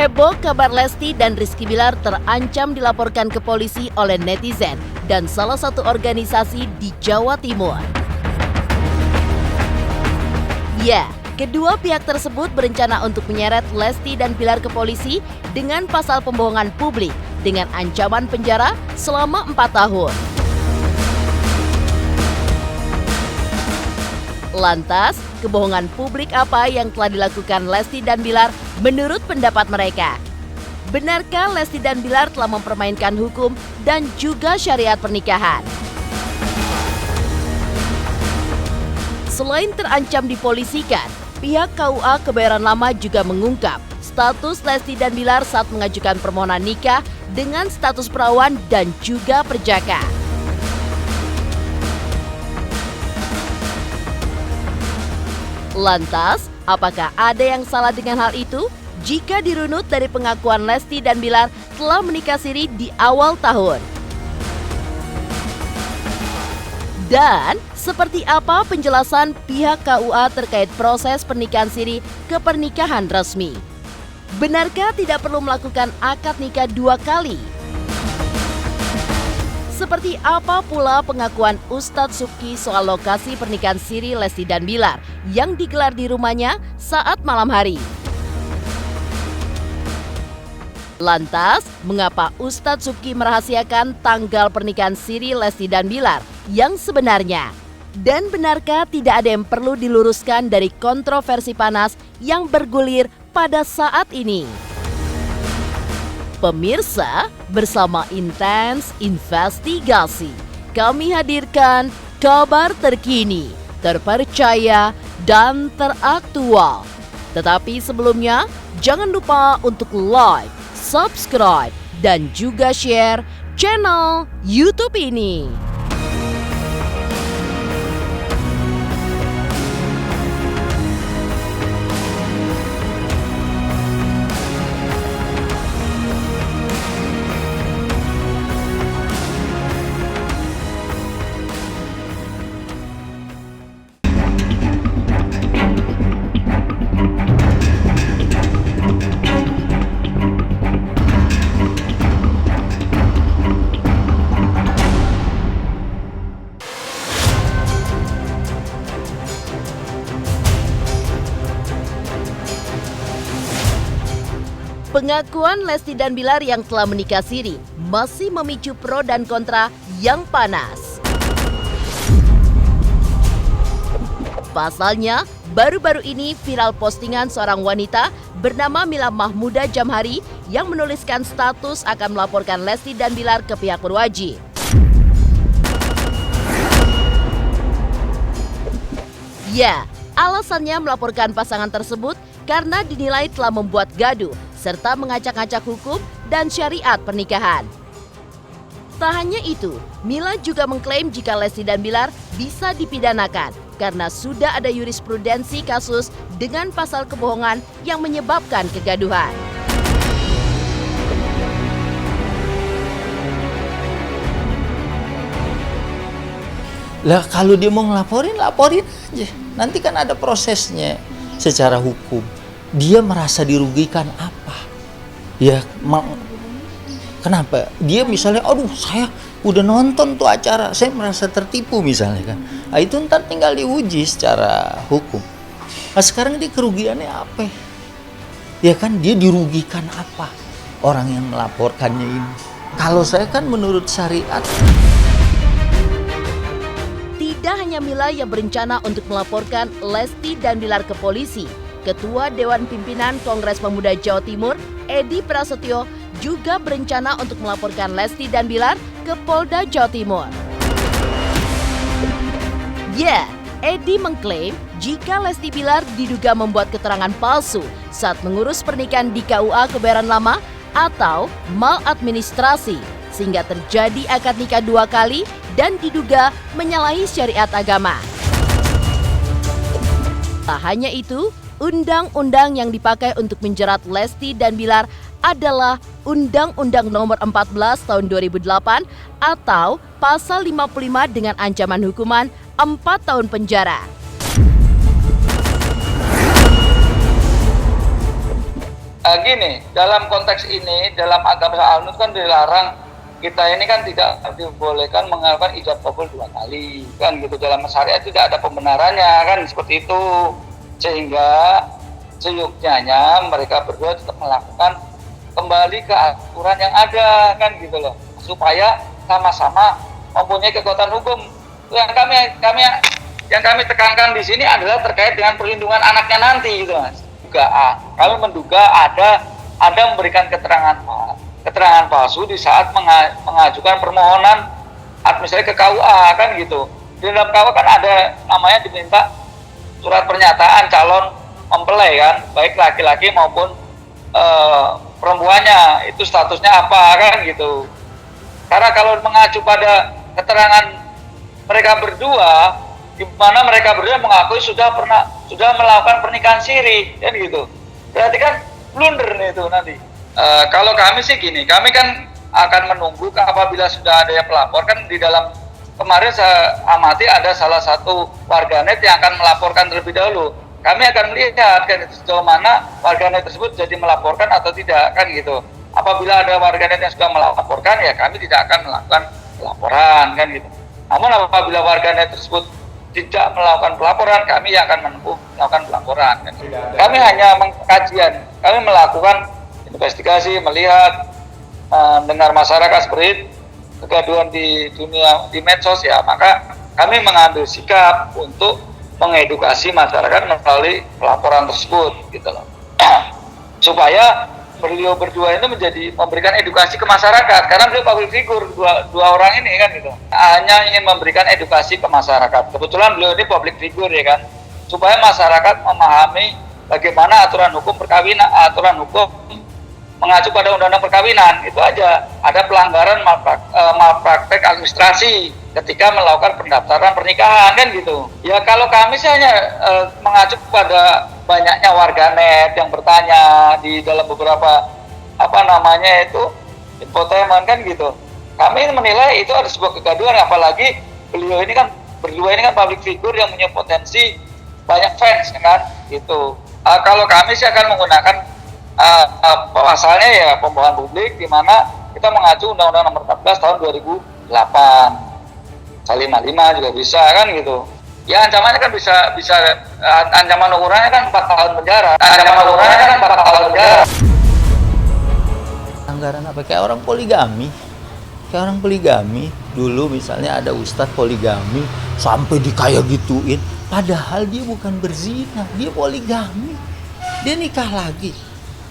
Heboh kabar Lesti dan Rizky Bilar terancam dilaporkan ke polisi oleh netizen dan salah satu organisasi di Jawa Timur. Ya, kedua pihak tersebut berencana untuk menyeret Lesti dan Bilar ke polisi dengan pasal pembohongan publik dengan ancaman penjara selama 4 tahun. Lantas, kebohongan publik apa yang telah dilakukan Lesti dan Bilar menurut pendapat mereka? Benarkah Lesti dan Bilar telah mempermainkan hukum dan juga syariat pernikahan? Selain terancam dipolisikan, pihak KUA Kebayoran Lama juga mengungkap status Lesti dan Bilar saat mengajukan permohonan nikah dengan status perawan dan juga perjaka. Lantas, apakah ada yang salah dengan hal itu? Jika dirunut dari pengakuan Lesti dan Bilar telah menikah siri di awal tahun. Dan seperti apa penjelasan pihak KUA terkait proses pernikahan siri ke pernikahan resmi? Benarkah tidak perlu melakukan akad nikah 2 kali? Seperti apa pula pengakuan Ustadz Subki soal lokasi pernikahan siri Lesti dan Bilar yang digelar di rumahnya saat malam hari? Lantas, mengapa Ustadz Subki merahasiakan tanggal pernikahan siri Lesti dan Bilar yang sebenarnya? Dan benarkah tidak ada yang perlu diluruskan dari kontroversi panas yang bergulir pada saat ini? Pemirsa, bersama Intens Investigasi, kami hadirkan kabar terkini, terpercaya, dan teraktual. Tetapi sebelumnya, jangan lupa untuk like, subscribe, dan juga share channel YouTube ini. Pengakuan Lesti dan Bilar yang telah menikah siri masih memicu pro dan kontra yang panas. Pasalnya, baru-baru ini viral postingan seorang wanita bernama Mila Mahmuda Jamhari yang menuliskan status akan melaporkan Lesti dan Bilar ke pihak berwajib. Ya, alasannya melaporkan pasangan tersebut karena dinilai telah membuat gaduh serta mengacak-acak hukum dan syariat pernikahan. Tak hanya itu, Mila juga mengklaim jika Lesti dan Bilar bisa dipidanakan karena sudah ada jurisprudensi kasus dengan pasal kebohongan yang menyebabkan kegaduhan. Lah kalau dia mau ngelaporin, laporin aja. Nanti kan ada prosesnya secara hukum. Dia merasa dirugikan apa? Ya, kenapa? Dia misalnya, aduh saya udah nonton tuh acara, saya merasa tertipu misalnya kan. Nah, itu ntar tinggal diuji secara hukum. Nah sekarang dia kerugiannya apa? Ya kan dia dirugikan apa? Orang yang melaporkannya ini. Kalau saya kan menurut syariat. Tidak hanya Mila yang berencana untuk melaporkan Lesti dan Bilar ke polisi. Ketua Dewan Pimpinan Kongres Pemuda Jawa Timur, Edi Prasetyo, juga berencana untuk melaporkan Lesti dan Bilar ke Polda Jawa Timur. Ya, Edi mengklaim jika Lesti Bilar diduga membuat keterangan palsu saat mengurus pernikahan di KUA Kebayoran Lama atau maladministrasi, sehingga terjadi akad nikah 2 kali dan diduga menyalahi syariat agama. Tak hanya itu, undang-undang yang dipakai untuk menjerat Lesti dan Bilar adalah Undang-Undang Nomor 14 Tahun 2008 atau Pasal 55 dengan ancaman hukuman 4 tahun penjara. Gini, dalam konteks ini, dalam agama Al-Nun kan dilarang, kita ini kan tidak dibolehkan melakukan ijab kabul 2 kali, kan gitu. Dalam syariat tidak ada pembenarannya, kan seperti itu. Sehingga seyuknya mereka berdua tetap melakukan kembali ke aturan yang ada, kan gitu loh, supaya sama-sama mempunyai kekuatan hukum. Yang kami tekankan di sini adalah terkait dengan perlindungan anaknya nanti, gitu Mas. Kami menduga ada memberikan keterangan palsu di saat mengajukan permohonan administrasi ke KUA, kan gitu. Di dalam KUA kan ada namanya diminta surat pernyataan calon mempelai, kan, baik laki-laki maupun perempuannya, itu statusnya apa, kan gitu. Karena kalau mengacu pada keterangan mereka berdua, di mana mereka berdua mengakui sudah melakukan pernikahan siri, kan gitu. Berarti kan blunder nih itu nanti. Kalau kami sih gini, kami kan akan menunggu apabila sudah ada yang pelapor, kan di dalam kemarin saya amati ada salah satu warganet yang akan melaporkan terlebih dahulu. Kami akan melihat kan sejauh mana warganet tersebut jadi melaporkan atau tidak, kan gitu. Apabila ada warganet yang sudah melaporkan, ya kami tidak akan melakukan pelaporan, kan gitu. Namun apabila warganet tersebut tidak melakukan pelaporan, kami akan melakukan pelaporan, kan. Kami hanya mengkajian, kami melakukan investigasi, melihat, mendengar masyarakat seperti kegaduhan di medsos, ya maka kami mengambil sikap untuk mengedukasi masyarakat melalui pelaporan tersebut, gitu loh. Supaya beliau berdua ini memberikan edukasi ke masyarakat, karena beliau public figure, dua orang ini, kan gitu. Hanya ingin memberikan edukasi ke masyarakat. Kebetulan beliau ini public figure, ya kan, supaya masyarakat memahami bagaimana aturan hukum perkawinan, aturan hukum mengacu pada undang-undang perkawinan. Itu aja. Ada pelanggaran malpraktek administrasi ketika melakukan pendaftaran pernikahan, kan gitu. Ya kalau kami sih hanya mengacu pada banyaknya warganet yang bertanya di dalam beberapa infotainment, kan gitu. Kami menilai itu ada sebuah kegaduhan, apalagi beliau ini kan berdua ini kan public figure yang punya potensi banyak fans, kan gitu. Kalau kami sih akan menggunakan pasalnya ya pembohongan publik, di mana kita mengacu Undang-Undang Nomor 14 tahun 2008. Pasal 55 juga bisa, kan gitu. Ya ancamannya kan bisa ancaman ukurannya kan 4 tahun penjara. Anggaran apa? Kayak orang poligami. Dulu misalnya ada ustadz poligami sampai dikaya gituin, padahal dia bukan berzina, dia poligami. Dia nikah lagi.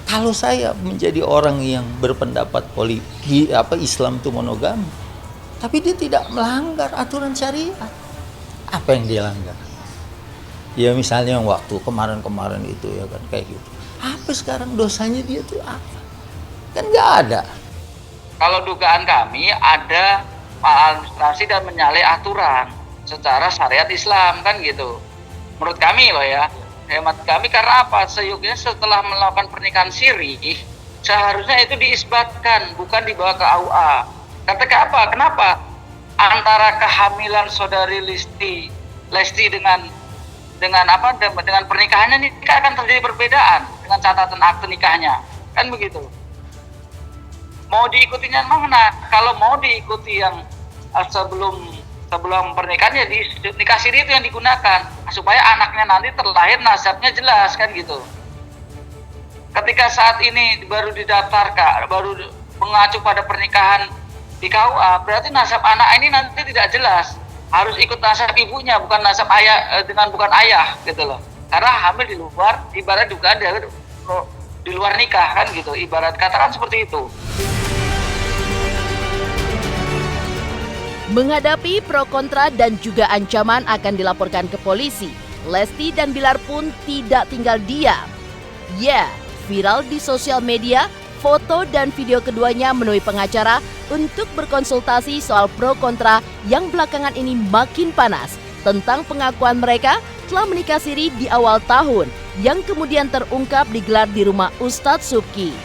Kalau saya menjadi orang yang berpendapat Islam itu monogami, tapi dia tidak melanggar aturan syariat, apa yang dia langgar? Ya misalnya yang waktu kemarin itu, ya kan, kayak gitu. Apa sekarang dosanya dia tuh apa? Kan nggak ada. Kalau dugaan kami ada maladministrasi dan menyalahi aturan secara syariat Islam, kan gitu. Menurut kami loh ya, hemat kami, karena apa? Seyuknya setelah melakukan pernikahan siri, seharusnya itu diisbatkan, bukan dibawa ke AUA. Kenapa? Antara kehamilan saudari Lesti dengan pernikahannya ini akan terjadi perbedaan dengan catatan akte nikahnya, kan begitu. Mau diikutinya mana? Kalau mau diikuti yang sebelum pernikahan, ya di nikah siri itu yang digunakan supaya anaknya nanti terlahir nasabnya jelas, kan gitu. Ketika saat ini baru didaftarkan, baru mengacu pada pernikahan di KUA, berarti nasab anak ini nanti tidak jelas. Harus ikut nasab ibunya, bukan nasab ayah bukan ayah, gitu loh. Karena hamil di luar, ibarat juga di luar nikah, kan gitu. Ibarat katakan seperti itu. Menghadapi pro kontra dan juga ancaman akan dilaporkan ke polisi, Lesti dan Bilar pun tidak tinggal diam. Ya, viral di sosial media, foto dan video keduanya menemui pengacara untuk berkonsultasi soal pro kontra yang belakangan ini makin panas tentang pengakuan mereka telah menikah siri di awal tahun yang kemudian terungkap digelar di rumah Ustadz Subki.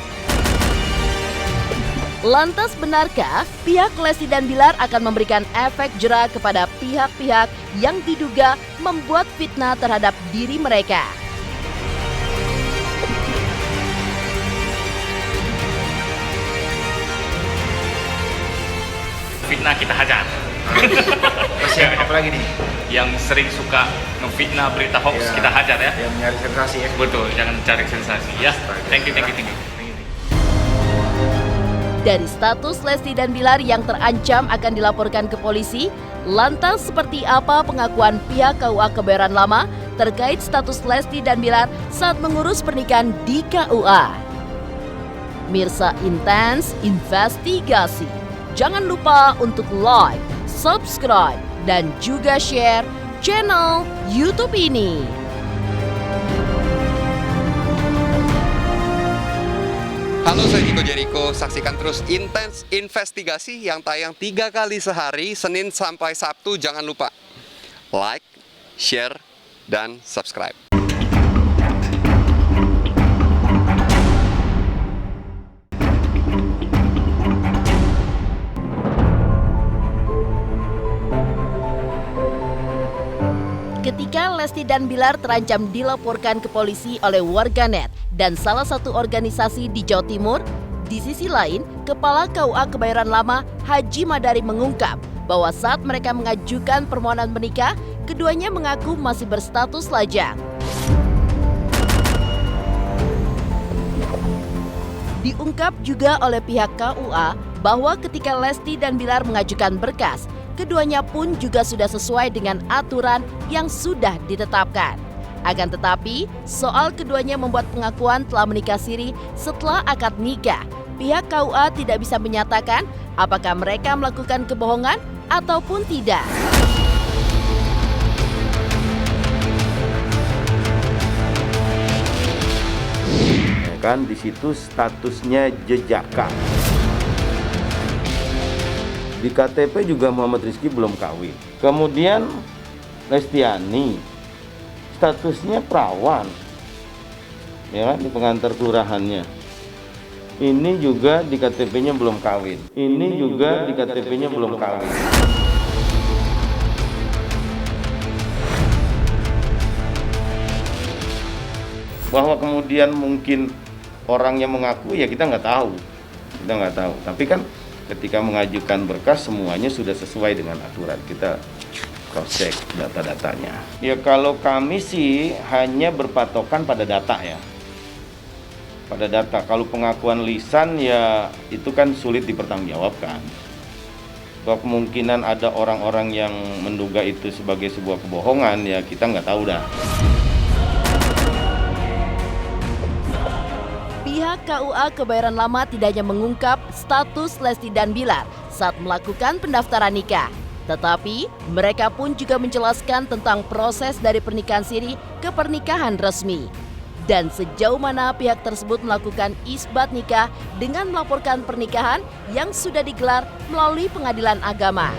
Lantas benarkah pihak Lesti dan Bilar akan memberikan efek jera kepada pihak-pihak yang diduga membuat fitnah terhadap diri mereka? ngefitnah kita hajar. Terus yang apa lagi nih? Yang sering suka ngefitnah berita hoax Ya, kita hajar ya. Yang nyari sensasi ya. Betul, jangan cari sensasi ya. Thank you. Dari status Lesti dan Bilar yang terancam akan dilaporkan ke polisi, lantas seperti apa pengakuan pihak KUA Kebayoran Lama terkait status Lesti dan Bilar saat mengurus pernikahan di KUA? Mirsa Intens Investigasi. Jangan lupa untuk like, subscribe, dan juga share channel YouTube ini. Halo, saya Chico Jericho. Saksikan terus Intens Investigasi yang tayang 3 kali sehari, Senin sampai Sabtu. Jangan lupa like, share, dan subscribe. Ketika Lesti dan Bilar terancam dilaporkan ke polisi oleh warganet dan salah satu organisasi di Jawa Timur, di sisi lain, Kepala KUA Kebayoran Lama Haji Madari mengungkap bahwa saat mereka mengajukan permohonan menikah, keduanya mengaku masih berstatus lajang. Diungkap juga oleh pihak KUA bahwa ketika Lesti dan Bilar mengajukan berkas, keduanya pun juga sudah sesuai dengan aturan yang sudah ditetapkan. Akan tetapi, soal keduanya membuat pengakuan telah menikah siri setelah akad nikah, pihak KUA tidak bisa menyatakan apakah mereka melakukan kebohongan ataupun tidak. Kan di situ statusnya jejaka. Di KTP juga Muhammad Rizky belum kawin. Kemudian Lestiani statusnya perawan, ya kan, di pengantar kelurahannya. Ini juga di KTP-nya belum kawin. Ini juga di KTP-nya belum kawin. Bahwa kemudian mungkin orang yang mengaku, ya kita nggak tahu. Tapi kan ketika mengajukan berkas semuanya sudah sesuai dengan aturan, kita cross check data-datanya. Ya kalau kami sih hanya berpatokan pada data ya. Pada data, kalau pengakuan lisan ya itu kan sulit dipertanggungjawabkan. Bahwa kemungkinan ada orang-orang yang menduga itu sebagai sebuah kebohongan, ya kita nggak tahu dah. Pihak KUA Kebayoran Lama tidak hanya mengungkap status Lesti dan Bilar saat melakukan pendaftaran nikah, tetapi mereka pun juga menjelaskan tentang proses dari pernikahan siri ke pernikahan resmi. Dan sejauh mana pihak tersebut melakukan isbat nikah dengan melaporkan pernikahan yang sudah digelar melalui pengadilan agama.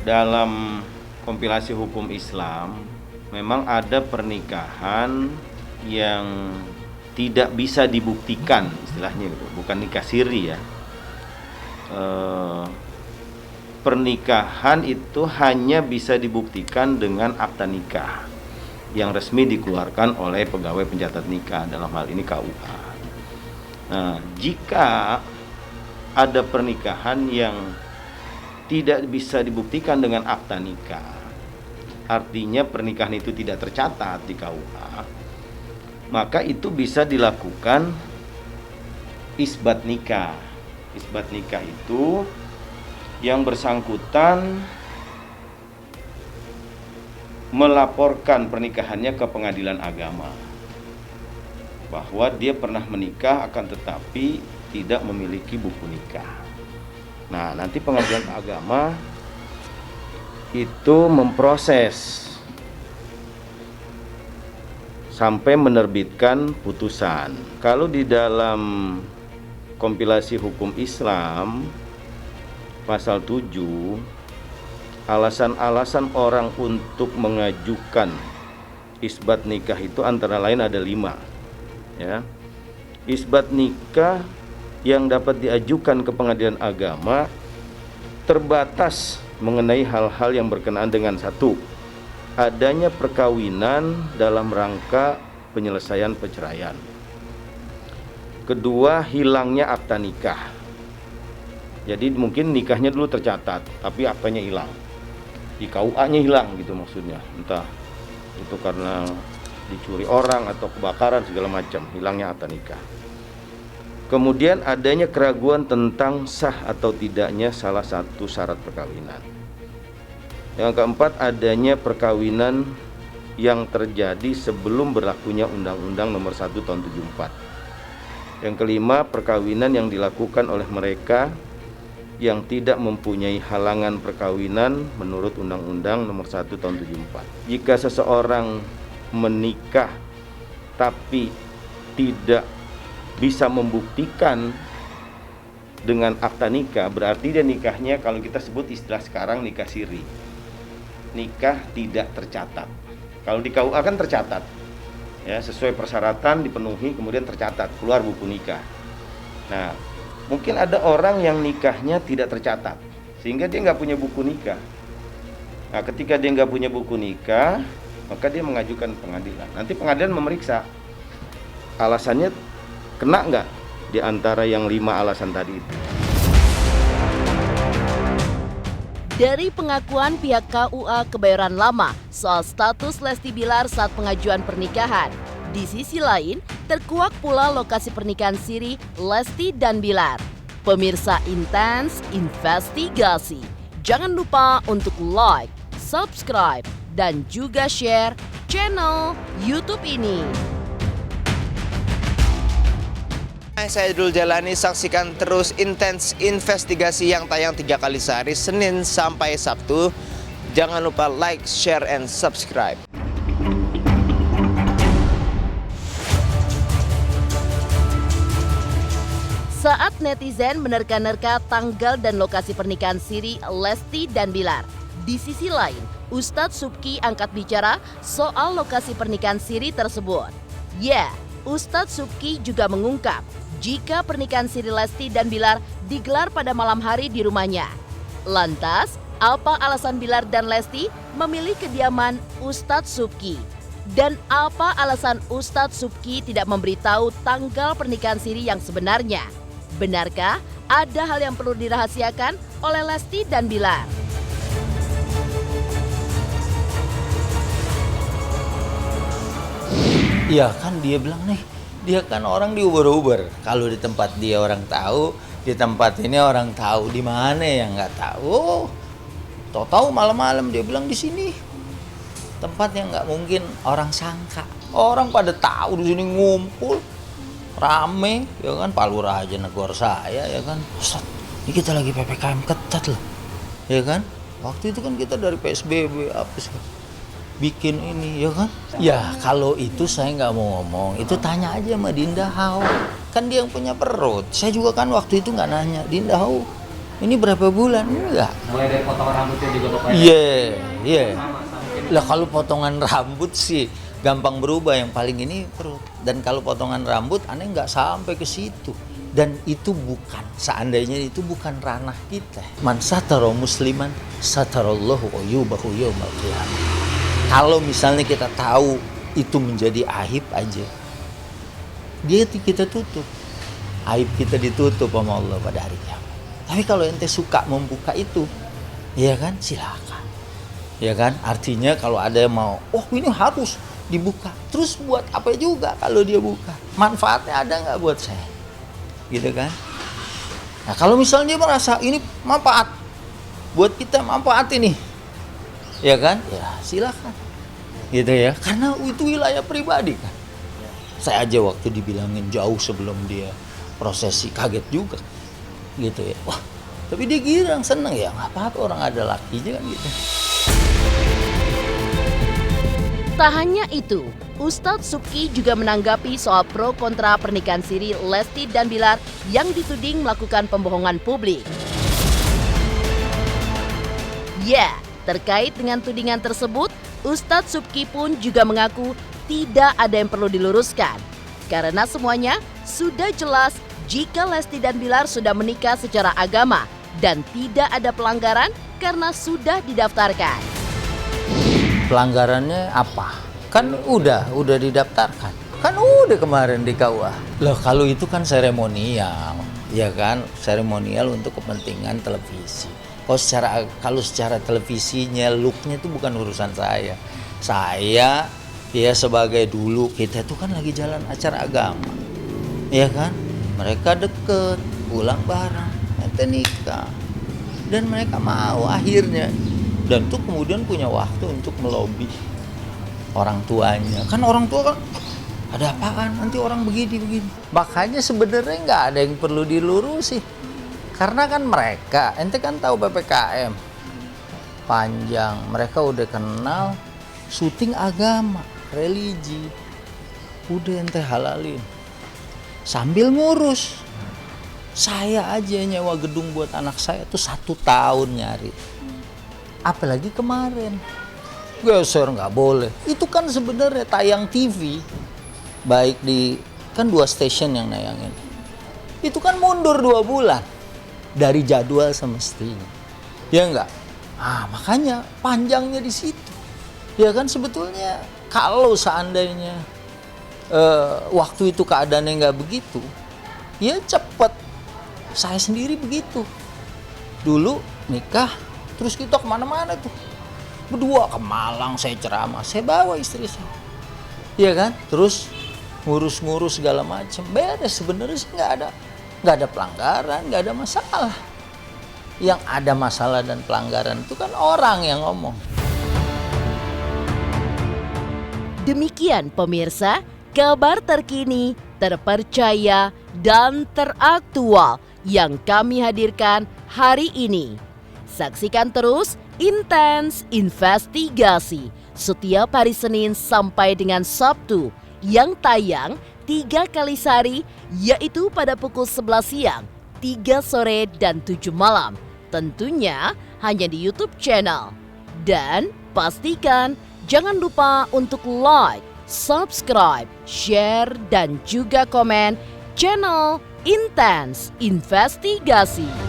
Dalam kompilasi hukum Islam, memang ada pernikahan yang tidak bisa dibuktikan, istilahnya gitu, bukan nikah siri ya. Pernikahan itu hanya bisa dibuktikan dengan akta nikah yang resmi dikeluarkan oleh pegawai pencatat nikah, dalam hal ini KUA. Nah, jika ada pernikahan yang tidak bisa dibuktikan dengan akta nikah, artinya pernikahan itu tidak tercatat di KUA, maka itu bisa dilakukan isbat nikah. Isbat nikah itu yang bersangkutan melaporkan pernikahannya ke pengadilan agama bahwa dia pernah menikah akan tetapi tidak memiliki buku nikah. Nah, nanti pengadilan agama itu memproses sampai menerbitkan putusan. Kalau di dalam kompilasi hukum Islam pasal 7, alasan-alasan orang untuk mengajukan isbat nikah itu antara lain ada 5 ya. Isbat nikah yang dapat diajukan ke pengadilan agama terbatas mengenai hal-hal yang berkenaan dengan 1, adanya perkawinan dalam rangka penyelesaian perceraian. Kedua, hilangnya akta nikah. Jadi mungkin nikahnya dulu tercatat, tapi aktanya hilang. Di KUA-nya hilang gitu maksudnya. Entah itu karena dicuri orang atau kebakaran segala macam, hilangnya akta nikah. Kemudian adanya keraguan tentang sah atau tidaknya salah satu syarat perkawinan. Yang keempat, adanya perkawinan yang terjadi sebelum berlakunya Undang-Undang Nomor 1 Tahun 74. Yang kelima, perkawinan yang dilakukan oleh mereka yang tidak mempunyai halangan perkawinan menurut Undang-Undang Nomor 1 Tahun 74. Jika seseorang menikah tapi tidak bisa membuktikan dengan akta nikah, berarti dia nikahnya kalau kita sebut istilah sekarang nikah siri. Nikah tidak tercatat. Kalau di KUA kan tercatat. Ya, sesuai persyaratan dipenuhi kemudian tercatat, keluar buku nikah. Nah, mungkin ada orang yang nikahnya tidak tercatat sehingga dia nggak punya buku nikah. Nah, ketika dia nggak punya buku nikah, maka dia mengajukan pengadilan. Nanti pengadilan memeriksa alasannya kena nggak di antara yang 5 alasan tadi itu. Dari pengakuan pihak KUA Kebayoran Lama soal status Lesti Bilar saat pengajuan pernikahan, di sisi lain terkuak pula lokasi pernikahan siri Lesti dan Bilar. Pemirsa Intens Investigasi, jangan lupa untuk like, subscribe, dan juga share channel YouTube ini. Saya Dul Jalani, saksikan terus Intens Investigasi yang tayang 3 kali sehari, Senin sampai Sabtu. Jangan lupa like, share, and subscribe. Saat netizen menerka-nerka tanggal dan lokasi pernikahan siri Lesti dan Bilar, di sisi lain, Ustadz Subki angkat bicara soal lokasi pernikahan siri tersebut. Ya, Ustadz Subki juga mengungkap jika pernikahan siri Lesti dan Bilar digelar pada malam hari di rumahnya. Lantas, apa alasan Bilar dan Lesti memilih kediaman Ustadz Subki? Dan apa alasan Ustadz Subki tidak memberitahu tanggal pernikahan siri yang sebenarnya? Benarkah ada hal yang perlu dirahasiakan oleh Lesti dan Bilar? Iya kan dia bilang nih, dia kan orang di Uber-Uber. Kalau di tempat dia orang tahu, di tempat ini orang tahu, di mana yang nggak tahu. Tahu malam-malam dia bilang di sini. Tempat yang nggak mungkin orang sangka. Orang pada tahu di sini ngumpul, rame, ya kan. Pak Lurah aja negor saya, ya kan. Ustaz, ini kita lagi PPKM ketat loh, ya kan. Waktu itu kan kita dari PSBB apa sih? Bikin ini, ya kan? Ya kalau itu saya nggak mau ngomong, itu tanya aja sama Dinda Hau, kan dia yang punya perut. Saya juga kan waktu itu nggak nanya, Dinda Hau, ini berapa bulan? Enggak. Mulai dari potongan rambutnya juga Bapak? Iya. Lah kalau potongan rambut sih gampang berubah, yang paling ini perut. Dan kalau potongan rambut, aneh nggak sampai ke situ. Dan itu bukan, seandainya itu bukan ranah kita. Man satara musliman, satarallahu uyubahu yaumal qiyamah. Kalau misalnya kita tahu itu menjadi aib aja, dia kita tutup. Aib kita ditutup sama Allah pada hari kiamat. Tapi kalau ente suka membuka itu, ya kan, silakan. Ya kan, artinya kalau ada yang mau, oh ini harus dibuka. Terus buat apa juga kalau dia buka? Manfaatnya ada nggak buat saya? Gitu kan? Nah kalau misalnya dia merasa ini manfaat, buat kita manfaat ini, ya kan, ya silakan, gitu ya, karena itu wilayah pribadi kan. Saya aja waktu dibilangin jauh sebelum dia prosesi kaget juga, gitu ya. Wah, tapi dia girang, seneng ya, nggak apa-apa, orang ada lakinya kan gitu. Tak hanya itu, Ustadz Subki juga menanggapi soal pro kontra pernikahan siri Lesti dan Bilar yang dituding melakukan pembohongan publik. Ya, terkait dengan tudingan tersebut, Ustadz Subki pun juga mengaku tidak ada yang perlu diluruskan. Karena semuanya sudah jelas jika Lesti dan Bilar sudah menikah secara agama dan tidak ada pelanggaran karena sudah didaftarkan. Pelanggarannya apa? Kan udah didaftarkan. Kan udah kemarin di KUA. Loh kalau itu kan seremonial, ya kan? Seremonial untuk kepentingan televisi. Kalau secara televisinya, looknya itu bukan urusan saya. Saya ya sebagai dulu kita tuh kan lagi jalan acara agama, ya kan? Mereka deket, pulang bareng, nanti nikah, dan mereka mau akhirnya. Dan tuh kemudian punya waktu untuk melobi orang tuanya. Kan orang tua kan ada apaan? Nanti orang begini. Makanya sebenarnya nggak ada yang perlu dilurusi. Karena kan mereka, ente kan tahu PPKM panjang. Mereka udah kenal syuting agama, religi. Udah ente halalin. Sambil ngurus. Saya aja nyewa gedung buat anak saya tuh 1 tahun nyari. Apalagi kemarin. Geser nggak boleh. Itu kan sebenarnya tayang TV. Baik di kan 2 stasiun yang nayangin, itu kan mundur 2 bulan dari jadwal semestinya, ya enggak? Makanya panjangnya di situ, ya kan? Sebetulnya kalau seandainya waktu itu keadaannya nggak begitu, ya cepet. Saya sendiri begitu, dulu nikah, terus kita kemana-mana tuh, berdua ke Malang, saya ceramah, saya bawa istri saya, ya kan? Terus ngurus-ngurus segala macam, beres. Sebenarnya sih nggak ada pelanggaran, nggak ada masalah. Yang ada masalah dan pelanggaran itu kan orang yang ngomong. Demikian pemirsa, kabar terkini, terpercaya, dan teraktual yang kami hadirkan hari ini. Saksikan terus Intens Investigasi setiap hari Senin sampai dengan Sabtu yang tayang 3 kali sehari, yaitu pada pukul 11 siang, 3 sore, dan 7 malam. Tentunya hanya di YouTube channel. Dan pastikan jangan lupa untuk like, subscribe, share, dan juga komen channel Intens Investigasi.